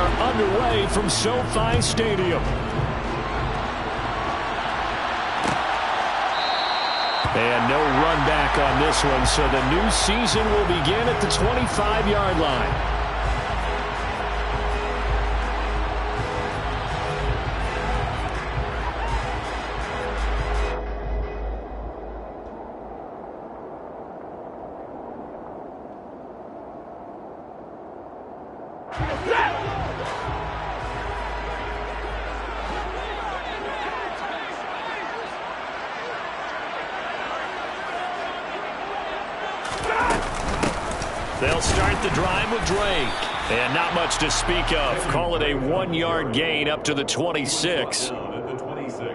are underway from SoFi Stadium. And no run back on this one, so the new season will begin at the 25-yard line. They'll start the drive with Drake. And not much to speak of. Call it a 1-yard gain up to the 26.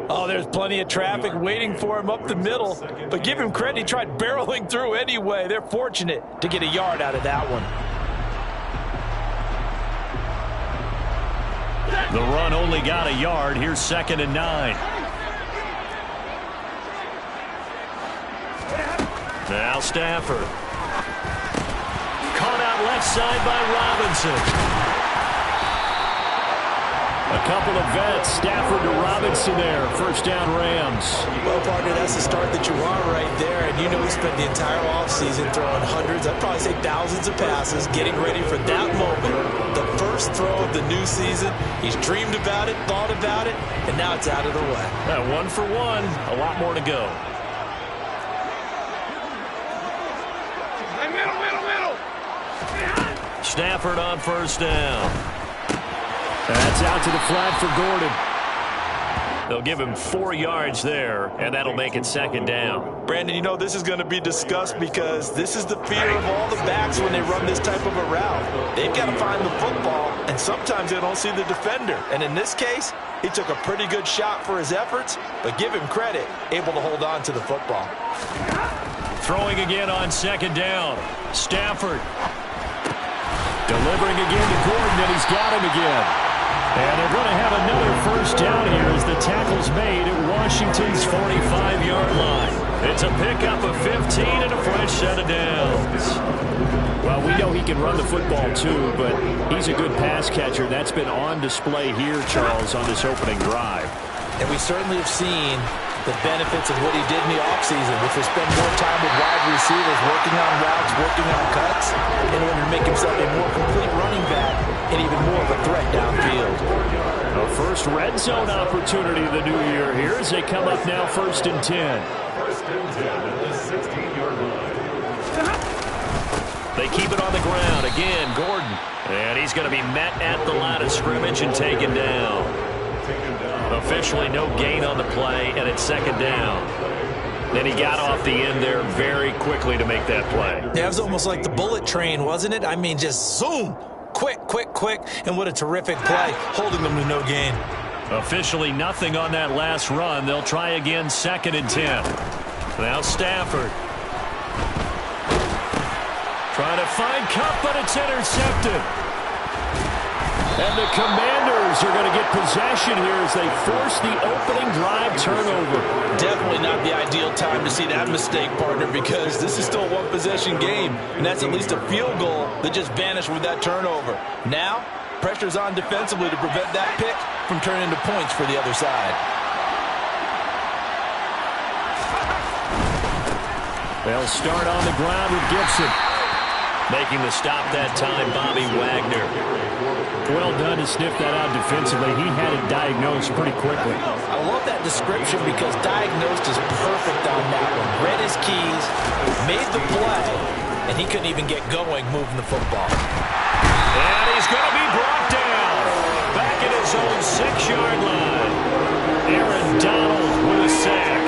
Oh, there's plenty of traffic waiting for him up the middle. But give him credit, he tried barreling through anyway. They're fortunate to get a yard out of that one. The run only got a yard. Here's 2nd and 9. Now Stafford. Caught out left side by Robinson. A couple of vets, Stafford to Robinson there. First down, Rams. Well, partner, that's the start that you want right there. And you know he spent the entire offseason throwing hundreds, I'd probably say thousands of passes, getting ready for that moment. The first throw of the new season. He's dreamed about it, thought about it, and now it's out of the way. 1 for 1. A lot more to go. Stafford on first down. That's out to the flat for Gordon. They'll give him 4 yards there, and that'll make it 2nd down. Brandon, you know this is going to be discussed because this is the fear of all the backs when they run this type of a route. They've got to find the football, and sometimes they don't see the defender. And in this case, he took a pretty good shot for his efforts, but give him credit, able to hold on to the football. Throwing again on 2nd down. Stafford. Delivering again to Gordon, and he's got him again. And they're going to have another first down here as the tackle's made at Washington's 45-yard line. It's a pickup of 15 and a fresh set of downs. Well, we know he can run the football too, but he's a good pass catcher. That's been on display here, Charles, on this opening drive. And we certainly have seen the benefits of what he did in the offseason, which was spend more time with wide receivers, working on routes, working on cuts, in order to make himself a more complete running back and even more of a threat downfield. A first red zone opportunity the new year here as they come up now 1st and 10. First and 10 at the 16-yard line. They keep it on the ground. Again, Gordon. And he's going to be met at the line of scrimmage and taken down. Officially no gain on the play, and it's 2nd down. Then he got off the end there very quickly to make that play. Yeah, it was almost like the bullet train, wasn't it? I mean, just zoom. Quick, quick, quick. And what a terrific play, holding them to no gain. Officially nothing on that last run. They'll try again 2nd and 10. Now Stafford. Trying to find Kupp, but it's intercepted. And the Commanders are going to get possession here as they force the opening drive turnover. Definitely not the ideal time to see that mistake, partner, because this is still a one-possession game, and that's at least a field goal that just vanished with that turnover. Now, pressure's on defensively to prevent that pick from turning into points for the other side. They'll start on the ground with Gibson. Making the stop that time, Bobby Wagner. Well done to sniff that out defensively. He had it diagnosed pretty quickly. I love that description because diagnosed is perfect on that one. Read his keys, made the play, and he couldn't even get going moving the football. And he's going to be brought down. Back at his own 6-yard line. Aaron Donald with a sack.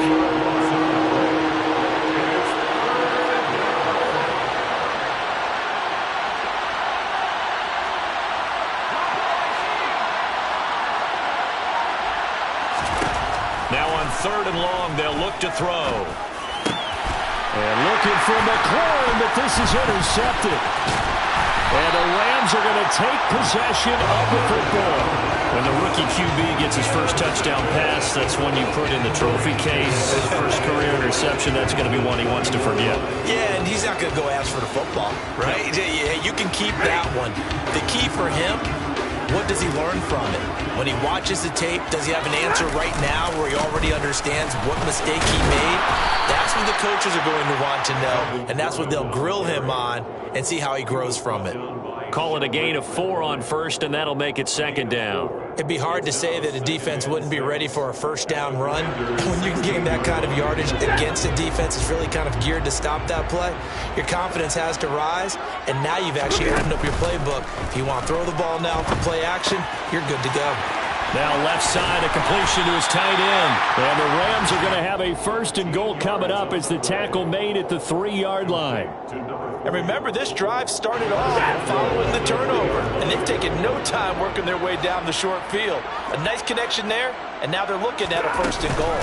Now on 3rd and long, they'll look to throw. And looking for McLaurin, but this is intercepted. And the Rams are going to take possession of the football. When the rookie QB gets his first touchdown pass, that's when you put in the trophy case. His first career interception, that's going to be one he wants to forget. Yeah, and he's not going to go ask for the football, right? Yeah, you can keep that one. The key for him what does he learn from it? When he watches the tape, does he have an answer right now where he already understands what mistake he made? That's what the coaches are going to want to know, and that's what they'll grill him on and see how he grows from it. Call it a gain of 4 on first, and that'll make it second down. It'd be hard to say that a defense wouldn't be ready for a first down run. When you can gain that kind of yardage against a defense that's really kind of geared to stop that play, your confidence has to rise, and now you've actually opened up your playbook. If you want to throw the ball now for play action, you're good to go. Now left side, a completion to his tight end. And the Rams are going to have a first and goal coming up as the tackle made at the 3-yard line. And remember, this drive started off following the turnover, and they've taken no time working their way down the short field. A nice connection there, and now they're looking at a first and goal.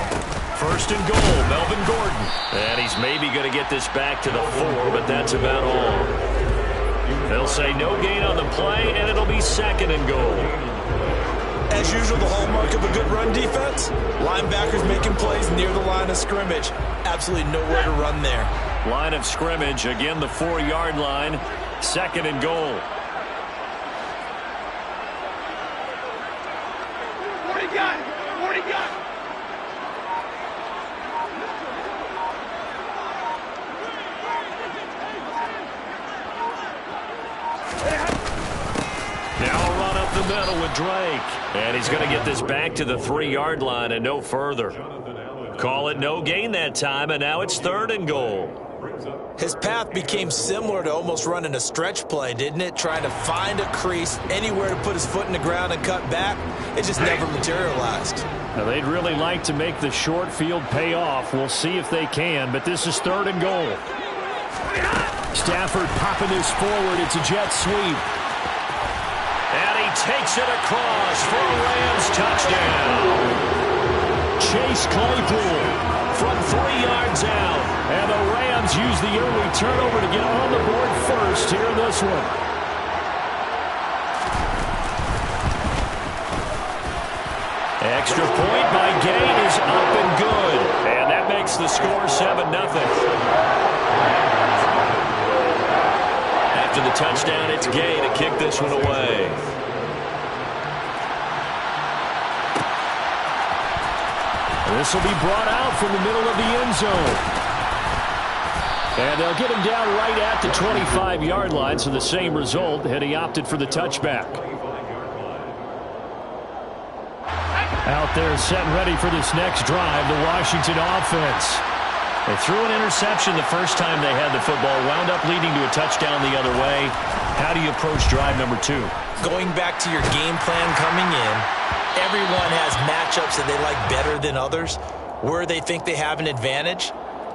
First and goal, Melvin Gordon. And he's maybe going to get this back to the 4, but that's about all. They'll say no gain on the play, and it'll be second and goal. As usual, the hallmark of a good run defense, linebackers making plays near the line of scrimmage. Absolutely nowhere to run there. Line of scrimmage, again the 4-yard line, second and goal. What do you got? What do you got? Now a run up the middle with Drake. And he's going to get this back to the 3-yard line and no further. Call it no gain that time, and now it's third and goal. His path became similar to almost running a stretch play, didn't it? Trying to find a crease, anywhere to put his foot in the ground and cut back. It just never materialized. Now they'd really like to make the short field pay off. We'll see if they can, but this is third and goal. Stafford popping this forward. It's a jet sweep. And he takes it across for a Rams touchdown. Chase Claypool from 3 yards out. And the Rams use the early turnover to get on the board first here in this one. Extra point by Gain is up and good. And that makes the score 7-0. After the touchdown, it's Gay to kick this one away. This will be brought out from the middle of the end zone. And they'll get him down right at the 25-yard line, so the same result had he opted for the touchback. Out there set and ready for this next drive, the Washington offense. They threw an interception the first time they had the football, wound up leading to a touchdown the other way. How do you approach drive number 2? Going back to your game plan coming in, everyone has matchups that they like better than others. Where they think they have an advantage,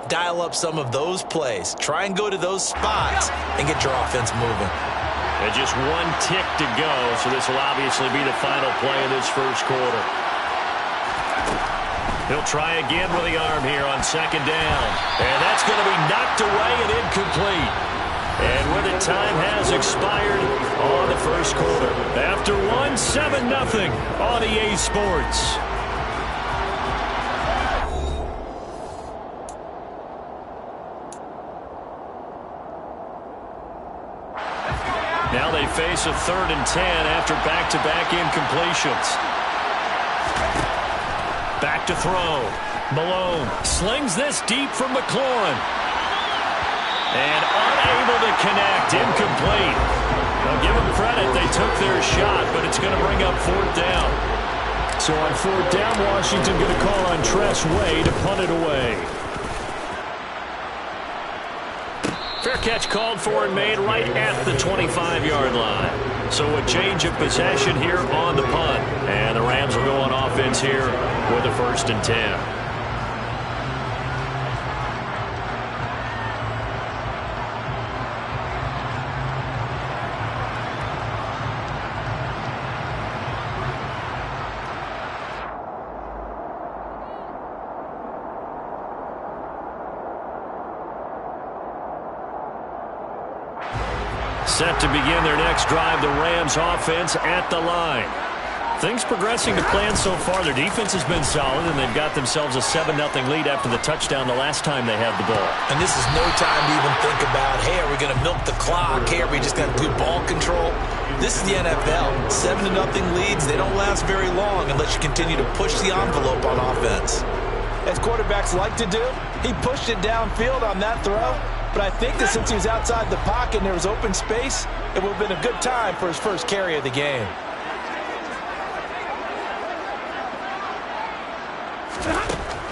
dial up some of those plays. Try and go to those spots and get your offense moving. And just one tick to go, so this will obviously be the final play of this first quarter. He'll try again with the arm here on second down. And that's going to be knocked away and incomplete. And with it, time has expired on the first quarter. After one, 7-0 on EA Sports. Now they face a 3rd and 10 after back-to-back incompletions. Back to throw. Malone slings this deep from McLaurin. And unable to connect. Incomplete. I'll give them credit. They took their shot, but it's going to bring up 4th down. So on 4th down, Washington going to call on Tress Way to punt it away. Fair catch called for and made right at the 25-yard line. So a change of possession here on the punt. And the Rams will go on offense here with a 1st and 10. Set to begin their next drive, the Rams offense at the line. Things progressing to plan so far. Their defense has been solid, and they've got themselves a 7-0 lead after the touchdown the last time they had the ball. And this is no time to even think about, hey, are we going to milk the clock? Hey, are we just going to do ball control? This is the NFL. 7-0 leads, they don't last very long unless you continue to push the envelope on offense. As quarterbacks like to do, he pushed it downfield on that throw. But I think that since he was outside the pocket and there was open space, it would have been a good time for his first carry of the game.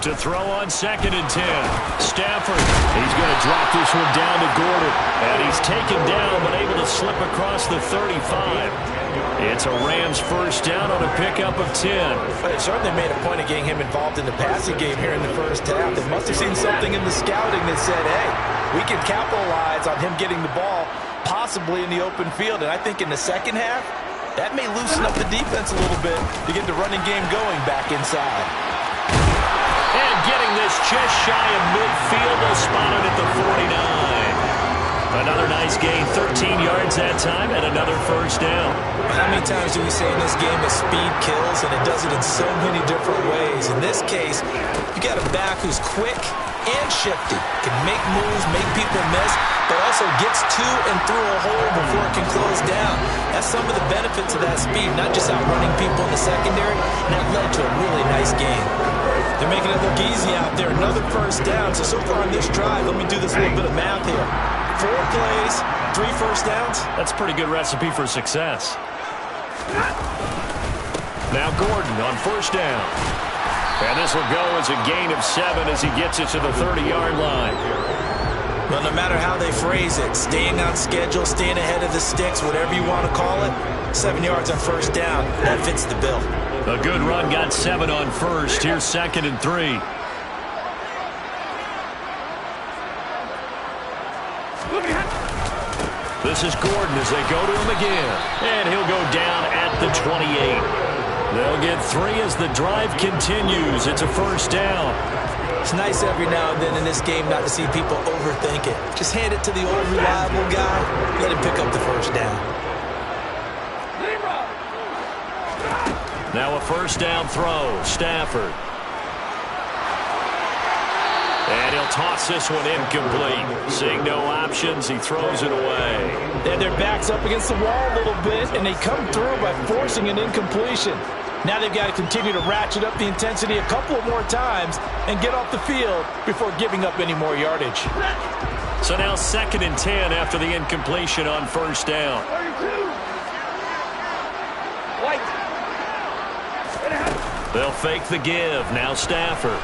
To throw on 2nd and 10. Stafford. He's going to drop this one down to Gordon. And he's taken down but able to slip across the 35. It's a Rams first down on a pickup of 10. But it certainly made a point of getting him involved in the passing game here in the first half. They must have seen something in the scouting that said, hey, we can capitalize on him getting the ball possibly in the open field. And I think in the second half, that may loosen up the defense a little bit to get the running game going back inside. And getting this just shy of midfield, they'll spot it at the 49. Another nice gain, 13 yards that time, and another first down. How many times do we say in this game that speed kills, and it does it in so many different ways? In this case, you got a back who's quick and shifty, can make moves, make people miss, but also gets to and through a hole before it can close down. That's some of the benefits of that speed, not just outrunning people in the secondary, and that led to a really nice game. They're making it look easy out there. Another first down. So far on this drive, let me do this little bit of math here. 4 plays, 3 first downs. That's a pretty good recipe for success. Now Gordon on first down. And this will go as a gain of 7 as he gets it to the 30-yard line. Well, no matter how they phrase it, staying on schedule, staying ahead of the sticks, whatever you want to call it, 7 yards on first down, that fits the bill. A good run got 7 on first. Here's 2nd and 3. This is Gordon as they go to him again. And he'll go down at the 28. They'll get 3 as the drive continues. It's a first down. It's nice every now and then in this game not to see people overthink it. Just hand it to the old reliable guy. Let him pick up the first down. Now a first down throw. Stafford. And he'll toss this one incomplete. Seeing no options, he throws it away. And their back's up against the wall a little bit, and they come through by forcing an incompletion. Now they've got to continue to ratchet up the intensity a couple more times and get off the field before giving up any more yardage. So now 2nd and 10 after the incompletion on first down. They'll fake the give. Now Stafford.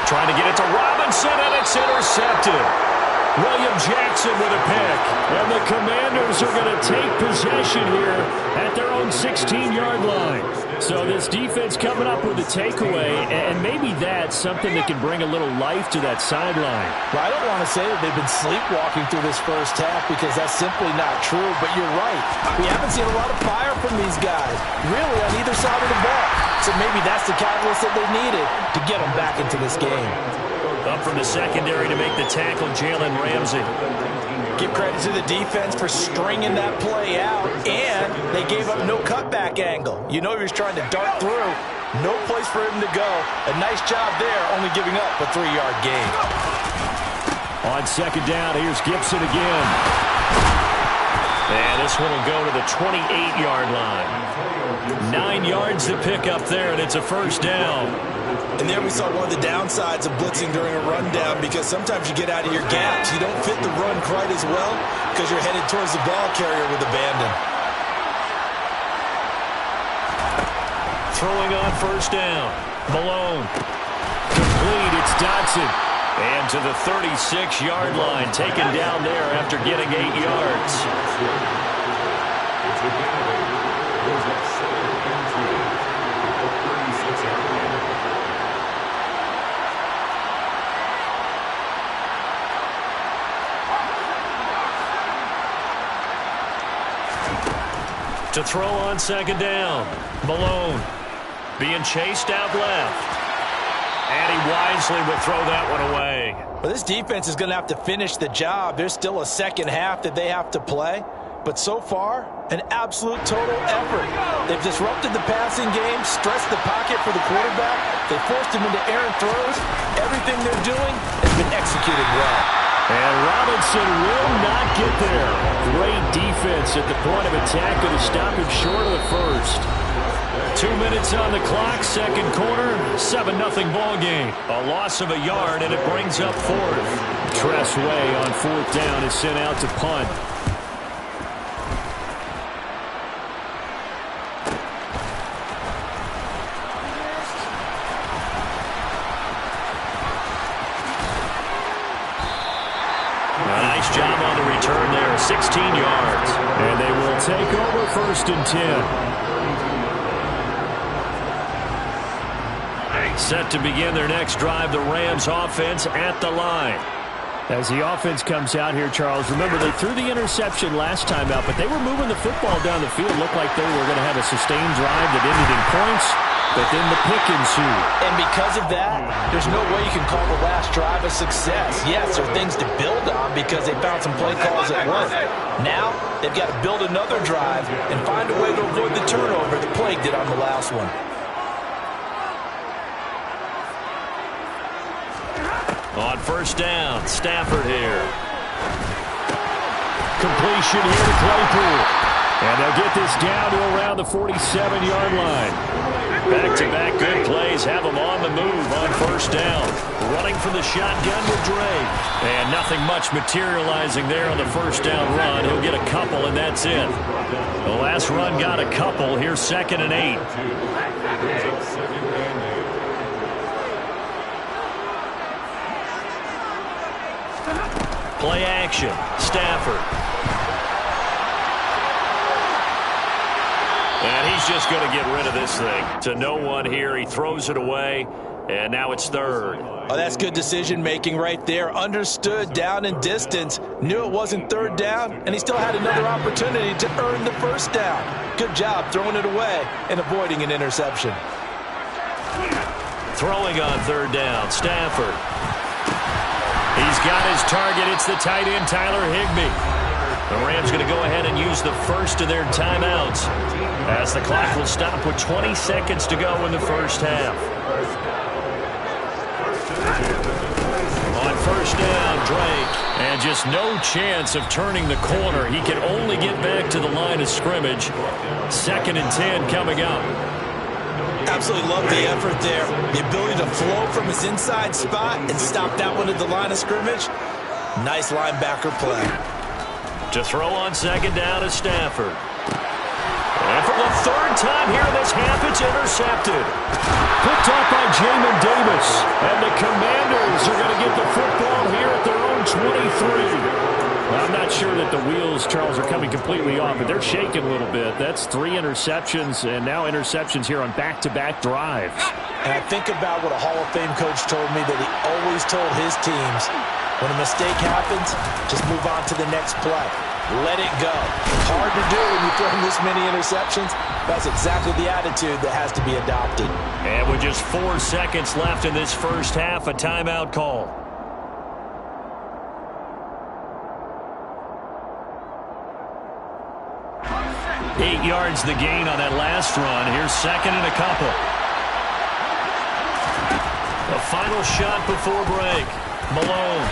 Trying to get it to Robinson, and it's intercepted. William Jackson with a pick. And the Commanders are going to take possession here at their own 16-yard line. So this defense coming up with a takeaway, and maybe that's something that can bring a little life to that sideline. Well, I don't want to say that they've been sleepwalking through this first half because that's simply not true, but you're right. We haven't seen a lot of fire from these guys, really, on either side of the ball. So maybe that's the catalyst that they needed to get them back into this game. Up from the secondary to make the tackle, Jalen Ramsey. Give credit to the defense for stringing that play out, and they gave up no cutback angle. You know he was trying to dart through. No place for him to go. A nice job there, only giving up a 3-yard gain. On second down, here's Gibson again. And this one will go to the 28-yard line. 9 yards to pick up there, and it's a first down. And there we saw one of the downsides of blitzing during a rundown, because sometimes you get out of your gaps. You don't fit the run quite as well because you're headed towards the ball carrier with abandon. Throwing on first down. Malone. Complete. It's Dodson. And to the 36-yard line, taken down there after getting 8 yards. To throw on second down. Malone being chased out left. And he wisely will throw that one away. Well, this defense is going to have to finish the job. There's still a second half that they have to play. But so far, an absolute total effort. They've disrupted the passing game, stressed the pocket for the quarterback. They forced him into errant throws. Everything they're doing has been executed well. And Robinson will not get there. offense at the point of attack to stop him short of the first. 2 minutes on the clock, second quarter, 7-0 ball game. A loss of a yard, and it brings up fourth. Tress Way on fourth down is sent out to punt. Nice job on the return there, 16 yards. And they will take over first and 10. Set to begin their next drive, the Rams offense at the line. As the offense comes out here, Charles, remember they threw the interception last time out, but they were moving the football down the field. Looked like they were going to have a sustained drive that ended in points, but then the pick ensued. And because of that, there's no way you can call the last drive a success. Yes, there are things to build on because they found some play calls that work. Now, they've got to build another drive and find a way to avoid the turnover that plagued it on the last one. On first down, Stafford here. Completion here to Claypool. And they'll get this down to around the 47-yard line. Back-to-back good plays have them on the move on first down. Running from the shotgun with Drake. And nothing much materializing there on the first down run. He'll get a couple, and that's it. The last run got a couple. Here's 2nd and 8. Play action. Stafford. And he's just going to get rid of this thing. To no one here. He throws it away. And now it's third. Oh, that's good decision-making right there. Understood down and distance. Knew it wasn't third down. And he still had another opportunity to earn the first down. Good job throwing it away and avoiding an interception. Throwing on third down. Stafford. He's got his target. It's the tight end, Tyler Higbee. The Rams going to go ahead and use the first of their timeouts as the clock will stop with 20 seconds to go in the first half. On first down, Drake. And just no chance of turning the corner. He can only get back to the line of scrimmage. 2nd and 10 coming up. Absolutely love the effort there. The ability to flow from his inside spot and stop that one at the line of scrimmage. Nice linebacker play. To throw on second down is Stafford. And for the third time here in this half, it's intercepted. Picked up by Jamin Davis. And the Commanders are going to get the football here at their own 23. I'm not sure that the wheels, Charles, are coming completely off, but they're shaking a little bit. That's 3 interceptions, and now interceptions here on back-to-back drives. And I think about what a Hall of Fame coach told me that he always told his teams, when a mistake happens, just move on to the next play. Let it go. Hard to do when you throw this many interceptions. That's exactly the attitude that has to be adopted. And with just 4 seconds left in this first half, a timeout call. 8 yards the gain on that last run. Here's 2nd and a couple. The final shot before break. Malone.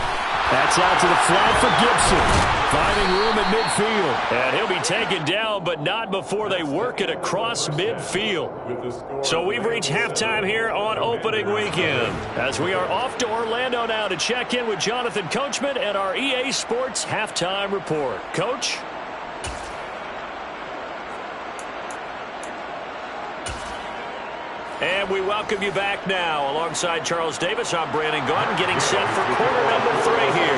That's out to the flat for Gibson. Finding room at midfield. And he'll be taken down, but not before they work it across midfield. So we've reached halftime here on opening weekend, as we are off to Orlando now to check in with Jonathan Coachman and our EA Sports Halftime Report. Coach? And we welcome you back now. Alongside Charles Davis, I'm Brandon Gunn, getting set for quarter number 3 here.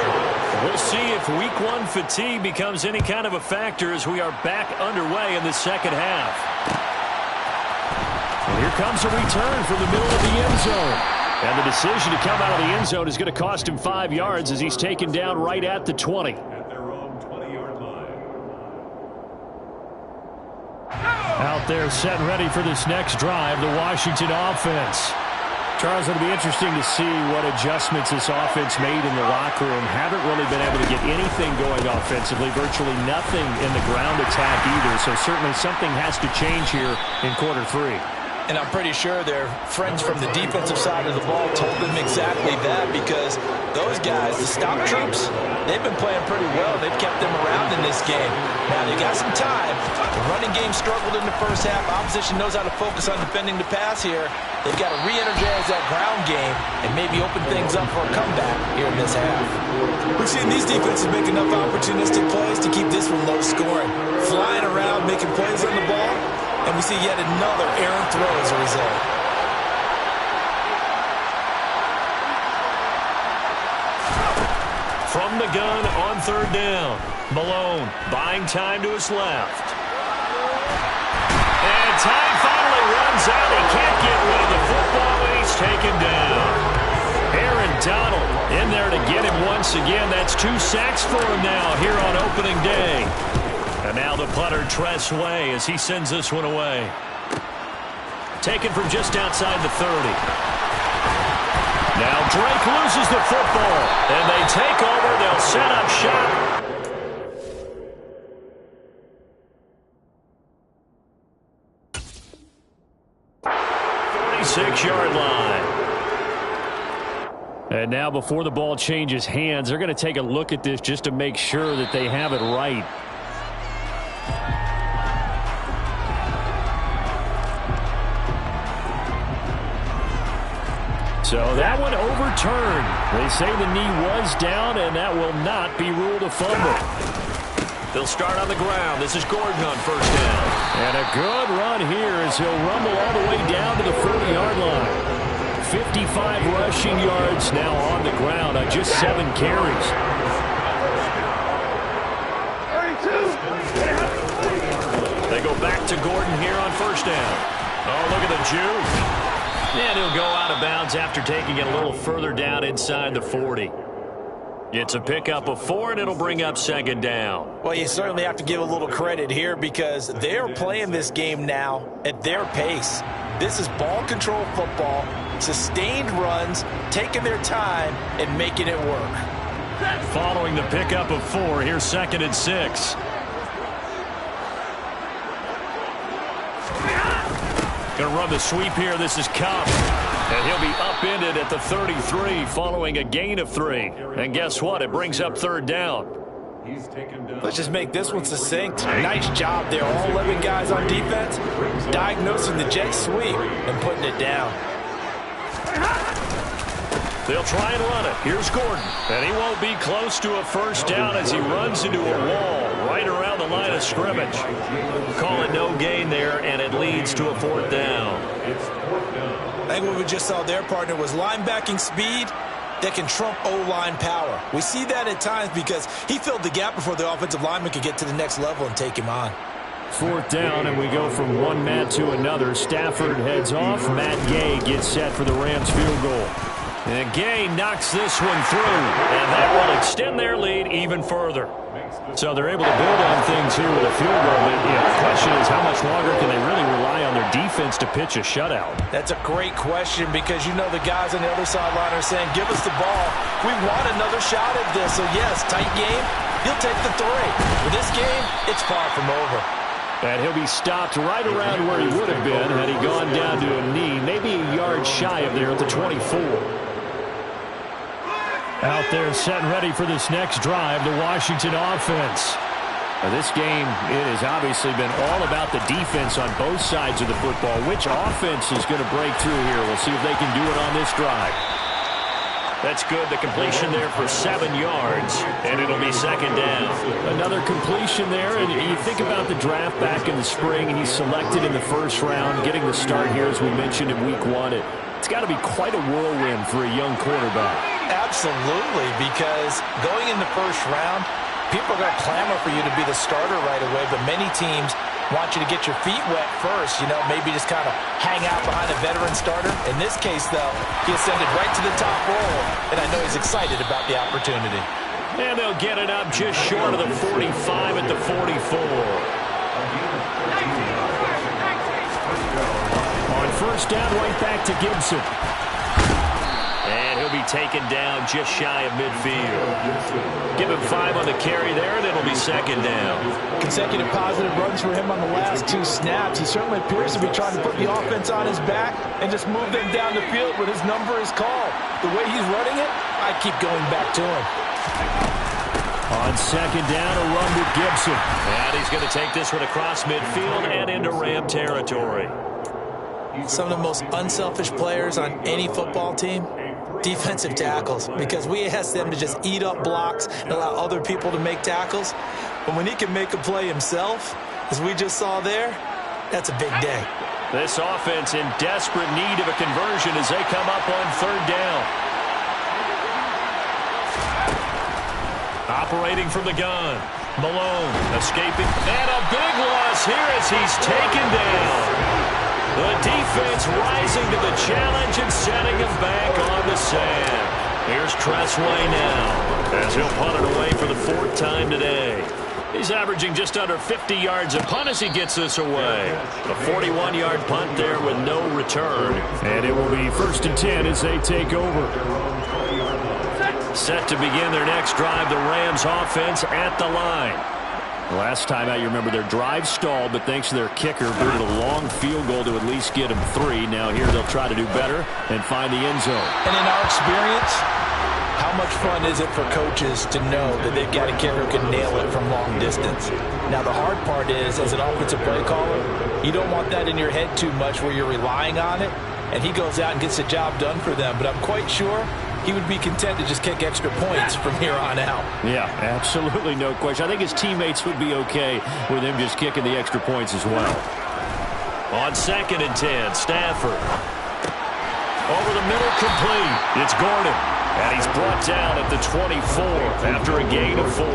We'll see if week 1 fatigue becomes any kind of a factor as we are back underway in the second half. And here comes a return from the middle of the end zone. And the decision to come out of the end zone is going to cost him 5 yards as he's taken down right at the 20. Out there set and ready for this next drive, the Washington offense. Charles, it'll be interesting to see what adjustments this offense made in the locker room. Haven't really been able to get anything going offensively, virtually nothing in the ground attack either. So certainly something has to change here in quarter 3. And I'm pretty sure their friends from the defensive side of the ball told them exactly that, because those guys, the stop troops, they've been playing pretty well. They've kept them around in this game. Now, they got some time. The running game struggled in the first half. Opposition knows how to focus on defending the pass here. They've got to re-energize that ground game and maybe open things up for a comeback here in this half. We've seen these defenses make enough opportunistic plays to keep this one low scoring. Flying around, making plays on the ball, and we see yet another errant throw as a result. From the gun on third down, Malone buying time to his left. And time finally runs out. He can't get rid of the football, and he's taken down. Aaron Donald in there to get him once again. That's 2 sacks for him now here on opening day. And now the punter, Tress Way, as he sends this one away. Taken from just outside the 30. Now Drake loses the football, and they take over. They'll set up shop. 46-yard line. And now before the ball changes hands, they're going to take a look at this just to make sure that they have it right. So that one overturned. They say the knee was down, and that will not be ruled a fumble. They'll start on the ground. This is Gordon on first down. And a good run here as he'll rumble all the way down to the 40-yard line. 55 rushing yards now on the ground on just 7 carries. 32. They go back to Gordon here on first down. Oh, look at the juke. And he'll go out of bounds after taking it a little further down inside the 40. It's a pickup of 4, and it'll bring up second down. Well, you certainly have to give a little credit here because they're playing this game now at their pace. This is ball control football, sustained runs, taking their time, and making it work. Following the pickup of 4, here's 2nd and 6. Going to run the sweep here. This is Cup. And he'll be upended at the 33 following a gain of 3. And guess what? It brings up third down. Let's just make this one succinct. Nice job there. All 11 guys on defense diagnosing the jet sweep and putting it down. They'll try and run it. Here's Gordon. And he won't be close to a first down as he runs into a wall right around the line of scrimmage. Call it no gain there, and it leads to a 4th down. I think what we just saw there, partner, was linebacking speed that can trump O-line power. We see that at times because he filled the gap before the offensive lineman could get to the next level and take him on. 4th down, and we go from one Matt to another. Stafford heads off. Matt Gay gets set for the Rams field goal. And Gay knocks this one through, and that will extend their lead even further. So they're able to build on things here with a field goal. But the question is, how much longer can they really rely on their defense to pitch a shutout? That's a great question because you know the guys on the other sideline are saying, give us the ball. We want another shot at this. So, yes, tight game. He'll take the 3. For this game, it's far from over. And he'll be stopped right around where he would have been had he gone down to a knee, maybe a yard shy of there at the 24. Out there set and ready for this next drive, the Washington offense. Now this game, it has obviously been all about the defense on both sides of the football. Which offense is going to break through here? We'll see if they can do it on this drive. That's good. The completion there for 7 yards, and it'll be 2nd down. Another completion there, and you think about the draft back in the spring, and he's selected in the first round, getting the start here, as we mentioned, in week 1. It's got to be quite a whirlwind for a young quarterback. Absolutely, because going in the first round, people are going to clamor for you to be the starter right away, but many teams want you to get your feet wet first, maybe just kind of hang out behind a veteran starter. In this case, though, he ascended right to the top role, and I know he's excited about the opportunity. And they'll get it up just short of the 45 at the 44. On first down, right back to Gibson. And he'll be taken down just shy of midfield. Give him 5 on the carry there, and it'll be second down. Consecutive positive runs for him on the last 2 snaps. He certainly appears to be trying to put the offense on his back and just move them down the field when his number is called. The way he's running it, I keep going back to him. On second down, a run with Gibson. And he's going to take this one across midfield and into Ram territory. Some of the most unselfish players on any football team, defensive tackles, because we ask them to just eat up blocks and allow other people to make tackles. But when he can make a play himself, as we just saw there, that's a big day. This offense in desperate need of a conversion as they come up on third down. Operating from the gun. Malone escaping. And a big loss here as he's taken down. The defense rising to the challenge and setting him back on the sand. Here's Tressway now as he'll punt it away for the 4th time today. He's averaging just under 50 yards a punt as he gets this away. A 41-yard punt there with no return. And it will be 1st and 10 as they take over. Set to begin their next drive, the Rams offense at the line. Last time out, you remember their drive stalled, but thanks to their kicker, booted a long field goal to at least get them 3. Now here they'll try to do better and find the end zone. And in our experience, how much fun is it for coaches to know that they've got a kicker who can nail it from long distance? Now, the hard part is, as an offensive play caller, you don't want that in your head too much where you're relying on it, and he goes out and gets the job done for them. But I'm quite sure he would be content to just kick extra points from here on out. Yeah, absolutely no question. I think his teammates would be okay with him just kicking the extra points as well. On 2nd and 10, Stafford. Over the middle, complete. It's Gordon. And he's brought down at the 24 after a gain of 4.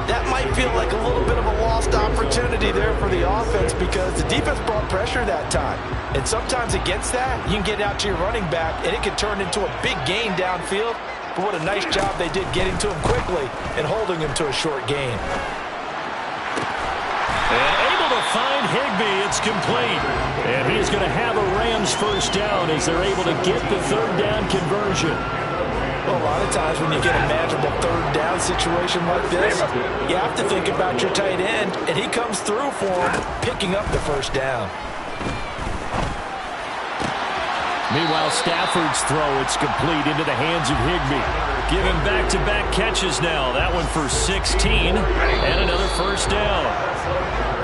That might feel like a little bit of a lost opportunity there for the offense because the defense brought pressure that time. And sometimes against that, you can get out to your running back, and it can turn into a big gain downfield. But what a nice job they did getting to him quickly and holding him to a short gain. And able to find Higbee. It's complete. And he's going to have a Rams 1st down as they're able to get the 3rd down conversion. Well, a lot of times when you get a manageable 3rd down situation like this, you have to think about your tight end, and he comes through for him, picking up the 1st down. Meanwhile, Stafford's throw, it's complete into the hands of Higbee. Giving back-to-back catches now. That one for 16 and another 1st down.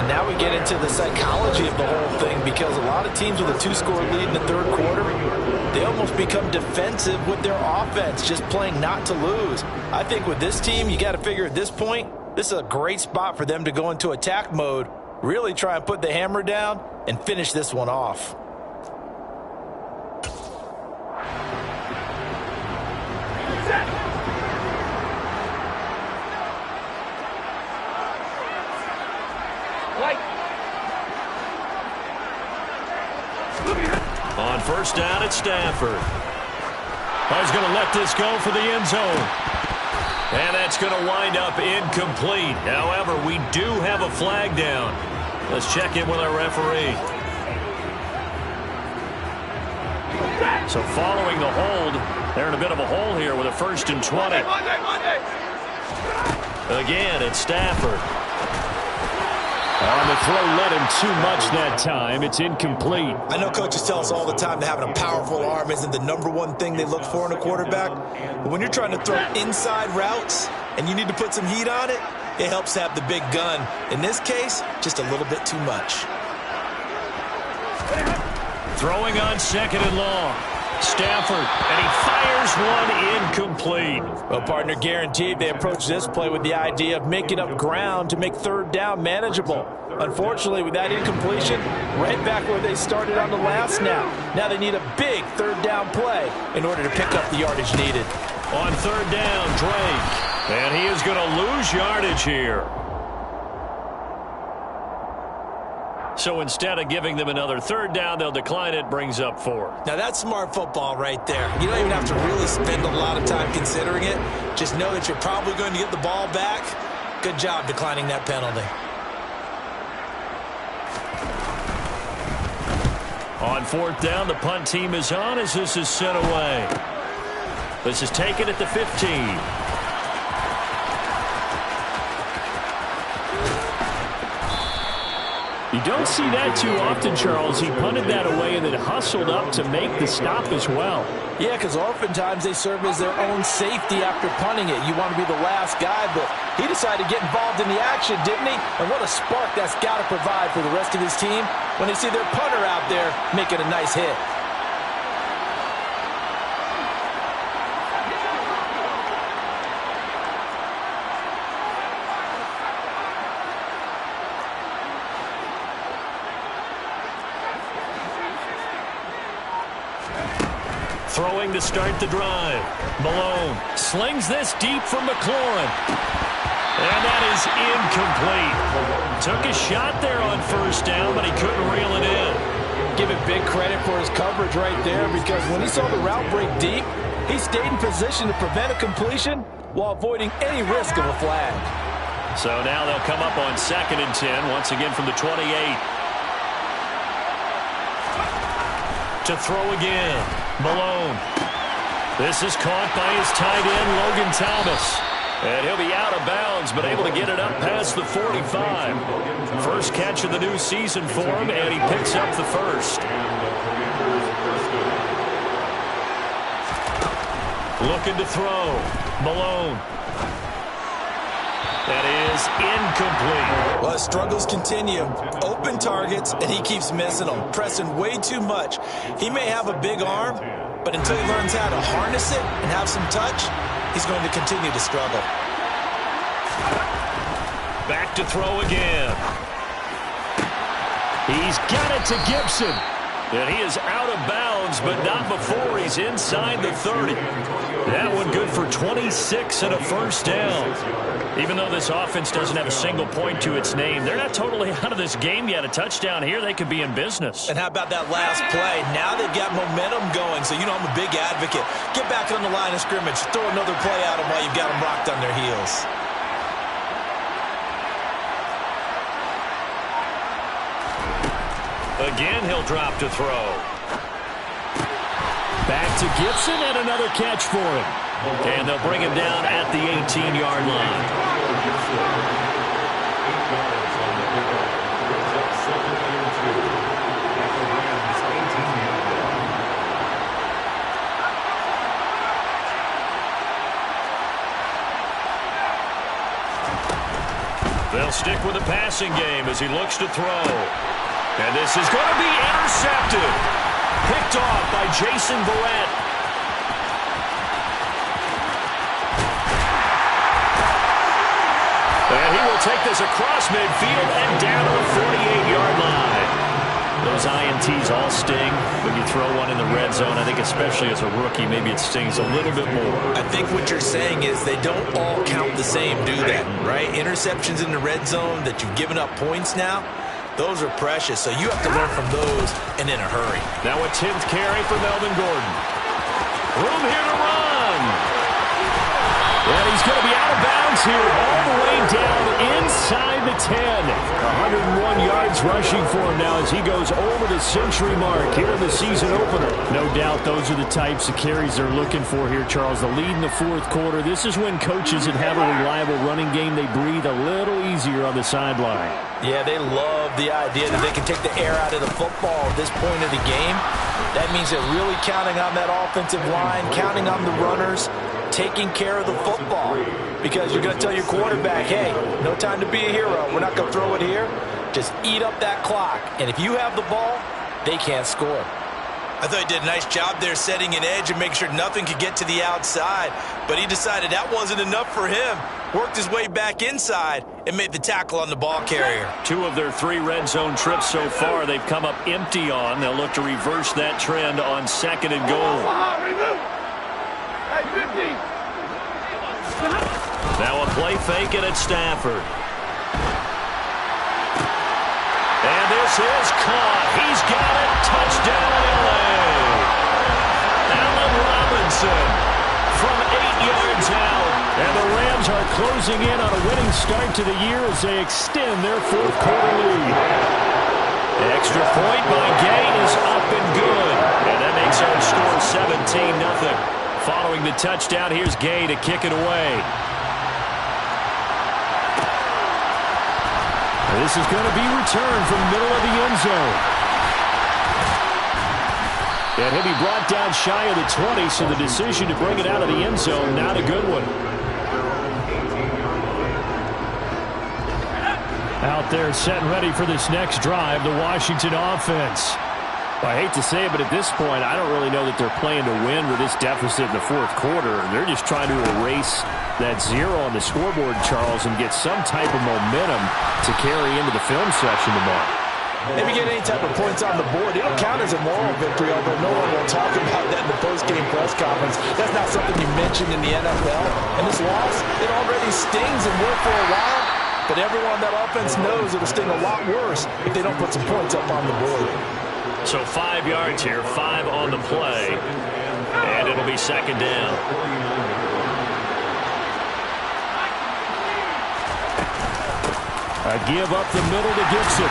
And now we get into the psychology of the whole thing because a lot of teams with a 2-score lead in the 3rd quarter, they almost become defensive with their offense, just playing not to lose. I think with this team, you got to figure at this point, this is a great spot for them to go into attack mode, really try and put the hammer down and finish this one off. On 1st down, it's Stafford. He's going to let this go for the end zone. And that's going to wind up incomplete. However, we do have a flag down. Let's check in with our referee. So following the hold, they're in a bit of a hole here with a 1st and 20. Again, it's Stafford. On the throw, led him too much that time. It's incomplete. I know coaches tell us all the time that having a powerful arm isn't the #1 thing they look for in a quarterback. But when you're trying to throw inside routes and you need to put some heat on it, it helps have the big gun. In this case, just a little bit too much. Throwing on 2nd and long. Stafford, and he fires one incomplete. Well, partner, guaranteed they approach this play with the idea of making up ground to make 3rd down manageable. Unfortunately, with that incompletion, right back where they started on the last snap. Now they need a big 3rd down play in order to pick up the yardage needed. On 3rd down, Drake. And he is going to lose yardage here. So instead of giving them another 3rd down, they'll decline it, brings up 4. Now that's smart football right there. You don't even have to really spend a lot of time considering it. Just know that you're probably going to get the ball back. Good job declining that penalty. On 4th down, the punt team is on as this is sent away. This is taken at the 15. You don't see that too often, Charles. He punted that away and then hustled up to make the stop as well. Yeah, because oftentimes they serve as their own safety after punting it. You want to be the last guy, but he decided to get involved in the action, didn't he? And what a spark that's got to provide for the rest of his team when they see their punter out there making a nice hit. Throwing to start the drive. Malone slings this deep from McLaurin. And that is incomplete. Took a shot there on first down, but he couldn't reel it in. Give it big credit for his coverage right there, because when he saw the route break deep, he stayed in position to prevent a completion while avoiding any risk of a flag. So now they'll come up on 2nd and 10, once again from the 28. To throw again. Malone. This is caught by his tight end, Logan Thomas. And he'll be out of bounds, but able to get it up past the 45. First catch of the new season for him, and he picks up the first. Looking to throw. Malone. That is incomplete. Well, his struggles continue. Open targets, and he keeps missing them, pressing way too much. He may have a big arm, but until he learns how to harness it and have some touch, he's going to continue to struggle. Back to throw again. He's got it to Gibson. And he is out of bounds, but not before he's inside the 30. That one good for 26 and a first down. Even though this offense doesn't have a single point to its name, they're not totally out of this game yet. A touchdown here, they could be in business. And how about that last play? Now they've got momentum going, so you know I'm a big advocate. Get back on the line of scrimmage. Throw another play at them while you've got them rocked on their heels. Again, he'll drop to throw. Back to Gibson and another catch for him. And they'll bring him down at the 18-yard line. They'll stick with the passing game as he looks to throw. And this is going to be intercepted. Picked off by Jason Verrett. And he will take this across midfield and down to the 48-yard line. Those INTs all sting when you throw one in the red zone. I think especially as a rookie, maybe it stings a little bit more. I think what you're saying is they don't all count the same, do they? Right? Interceptions in the red zone that you've given up points now, those are precious. So you have to learn from those and in a hurry. Now a 10th carry for Melvin Gordon. Room here to run. And he's going to be out of bounds here all the way down inside the 10. 101 yards rushing for him now as he goes over the century mark here in the season opener. No doubt those are the types of carries they're looking for here, Charles. The lead in the fourth quarter. This is when coaches that have a reliable running game, they breathe a little easier on the sideline. Yeah, they love the idea that they can take the air out of the football at this point of the game. That means they're really counting on that offensive line, counting on the runners, taking care of the football. Because you're going to tell your quarterback, hey, no time to be a hero. We're not going to throw it here. Just eat up that clock. And if you have the ball, they can't score. I thought he did a nice job there setting an edge and making sure nothing could get to the outside. But he decided that wasn't enough for him. Worked his way back inside and made the tackle on the ball carrier. 2 of their 3 red zone trips so far they've come up empty on. They'll look to reverse that trend on 2nd and goal. Hey, 50. Now a play fake and it's Stafford. And this is caught. He's got it. Touchdown, LA. Allen Robinson from 8 yards out. And the Rams are closing in on a winning start to the year as they extend their fourth quarter lead. Extra point by Gain is up and good. And that makes our score 17-0. Following the touchdown, here's Gay to kick it away. This is going to be returned from the middle of the end zone. And he'll be brought down shy of the 20, so the decision to bring it out of the end zone, not a good one. Out there set and ready for this next drive, the Washington offense. Well, I hate to say it, but at this point, I don't really know that they're playing to win with this deficit in the fourth quarter. They're just trying to erase that 0 on the scoreboard, Charles, and get some type of momentum to carry into the film session tomorrow. Maybe get any type of points on the board. It'll count as a moral victory, although no one will talk about that in the post-game press conference. That's not something you mentioned in the NFL. And this loss, it already stings and will for a while. But everyone on that offense knows it'll sting a lot worse if they don't put some points up on the board. So 5 yards here, 5 on the play, and it'll be second down. A give up the middle to Gibson.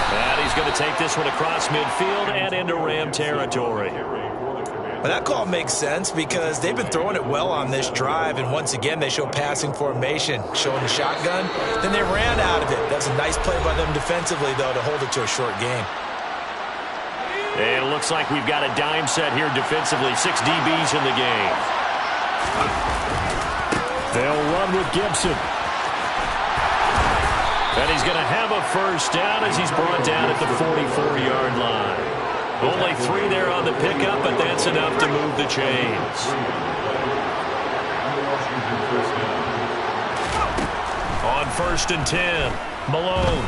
And he's going to take this one across midfield and into Ram territory. Well, that call makes sense because they've been throwing it well on this drive, and once again they show passing formation, showing the shotgun. Then they ran out of it. That's a nice play by them defensively, though, to hold it to a short game. And it looks like we've got a dime set here defensively. 6 DBs in the game. They'll run with Gibson. And he's going to have a first down as he's brought down at the 44-yard line. Only 3 there on the pickup, but that's enough to move the chains. On 1st and 10, Malone.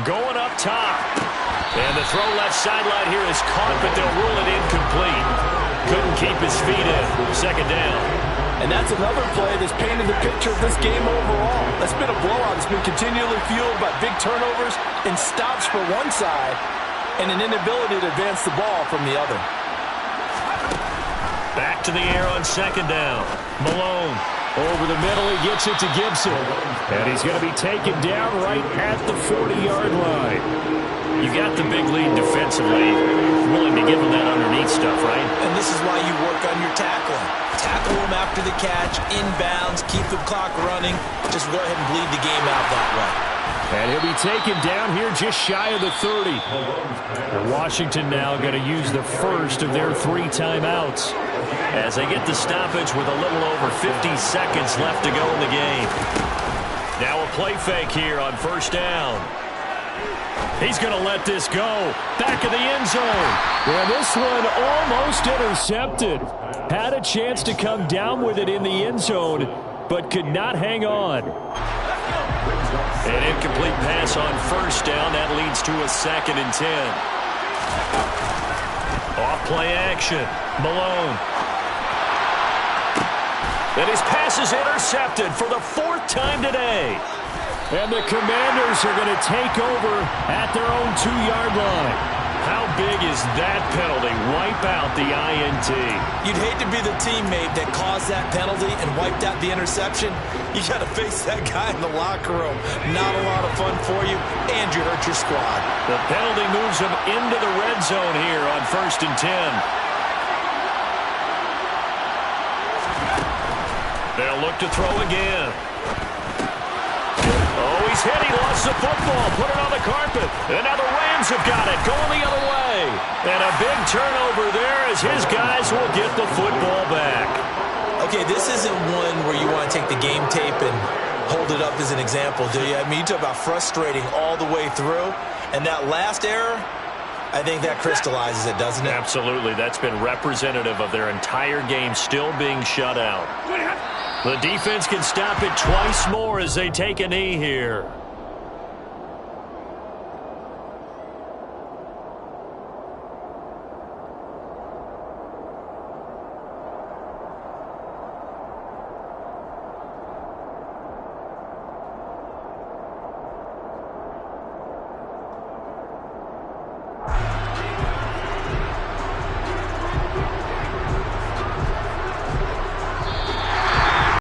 Going up top. And the throw left sideline here is caught, but they'll rule it incomplete. Couldn't keep his feet in. Second down. And that's another play that's painted the picture of this game overall. That's been a blowout. It's been continually fueled by big turnovers and stops for one side and an inability to advance the ball from the other. Back to the air on second down. Malone over the middle. He gets it to Gibson. And he's going to be taken down right at the 40-yard line. You got the big lead defensively. Willing to give him that underneath stuff, right? And this is why you work on your tackling. Tackle him after the catch, inbounds, keep the clock running. Just go ahead and bleed the game out that way. And he'll be taken down here just shy of the 30. And Washington now going to use the first of their 3 timeouts as they get the stoppage with a little over 50 seconds left to go in the game. Now a play fake here on first down. He's going to let this go. Back of the end zone. And this one almost intercepted. Had a chance to come down with it in the end zone, but could not hang on. An incomplete pass on first down. That leads to a 2nd and 10. Off play action. Malone. And his pass is intercepted for the 4th time today. And the Commanders are going to take over at their own 2-yard line. How big is that penalty? Wipe out the INT. You'd hate to be the teammate that caused that penalty and wiped out the interception. You got to face that guy in the locker room. Not a lot of fun for you, and you hurt your squad. The penalty moves him into the red zone here on 1st and 10. They'll look to throw again. Oh, he's hit. He lost the football. Put it on the carpet. And now the Rams have got it. Going the other way. And a big turnover there as his guys will get the football back. Okay, this isn't one where you want to take the game tape and hold it up as an example, do you? I mean, you talk about frustrating all the way through. And that last error, I think that crystallizes it, doesn't it? Absolutely. That's been representative of their entire game still being shut out. The defense can stop it twice more as they take a knee here.